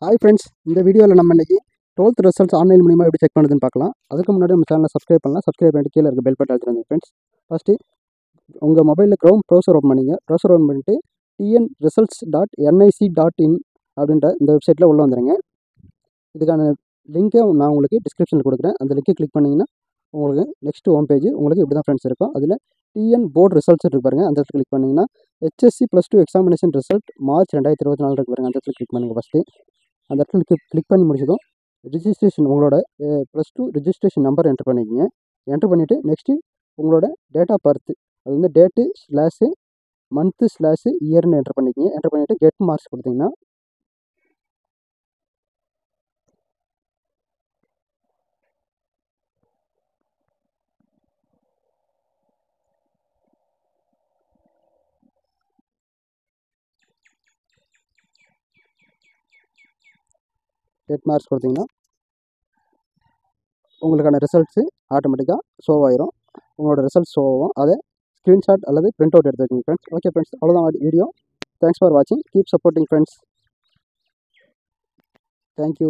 Hi friends, இந்த வீடியோவில் நம்ம இன்றைக்கி 12th ரிசல்ட்ஸ் ஆன்லைன் மூலிமா எப்படி செக் பண்ணுறதுன்னு பார்க்கலாம். அதுக்கு முன்னாடி நம்ம சேனலை சப்ஸ்கிரைப் பண்ணலாம். சப்ஸ்கிரைப் பண்ணிட்டு கீழே இருக்க பெல் பட்டன் அழுத்திடுங்க ஃப்ரெண்ட்ஸ். ஃபஸ்ட்டு உங்கள் மொபைலில் க்ரோம் ப்ரௌசர் ஓப்பன் பண்ணிங்க. ப்ரௌசர் ஓப்பன் பண்ணிட்டு tnresults.nic.in அப்படின்ற இந்த வெப்சைட்டில் உள்ளே வந்துடுங்க. இதுக்கான லிங்க்கை நான் உங்களுக்கு டிஸ்கிரிப்ஷனில் கொடுக்குறேன். அந்த லிங்கை கிளிக் பண்ணிங்கன்னா உங்களுக்கு நெக்ஸ்ட் ஹோம் பேஜ் உங்களுக்கு இப்படி தான் ஃப்ரெண்ட்ஸ் இருக்கும். அதில் டிஎன் போர்டு ரிசல்ட்ஸ் இருக்கு பாருங்கள். அந்த இடத்துல கிளிக் பண்ணிங்கன்னா HSC +2 எக்ஸாமினேஷன் ரிசல்ட் மார்ச் 2024 இருக்கு பாருங்கள். அந்த இடத்துல கிளிக் பண்ணுங்கள். ஃபஸ்ட்டு அந்த இடத்துல கிளிக் பண்ணி முடிச்சதும் ரிஜிஸ்ட்ரேஷன் உங்களோட +2 ரிஜிஸ்ட்ரேஷன் நம்பர் என்ட்ரு பண்ணிக்கோங்க. என்ட்ரு பண்ணிவிட்டு நெக்ஸ்ட்டு உங்களோட டேட் ஆஃப் பர்த், அது வந்து டேட்டு ஸ்லாஷு மந்த்து ஸ்லாஷு இயர்னு என்ட்ரு பண்ணிக்கோங்க. என்ட்ரு பண்ணிவிட்டு கெட் மார்க்ஸ் கொடுத்தீங்கன்னா உங்களுக்கான ரிசல்ட்ஸு ஆட்டோமேட்டிக்காக ஷோ ஆயிரும். உங்களோட ரிசல்ட் ஷோ ஆகும். அதை ஸ்க்ரீன்ஷாட் அல்லது பிரிண்ட் அவுட் எடுத்து வைக்கணும் ஃப்ரெண்ட்ஸ். ஓகே ஃப்ரெண்ட்ஸ், அவ்வளோதான் வீடியோ. தேங்க்ஸ் ஃபார் வாட்சிங். Keep supporting friends. தேங்க்யூ.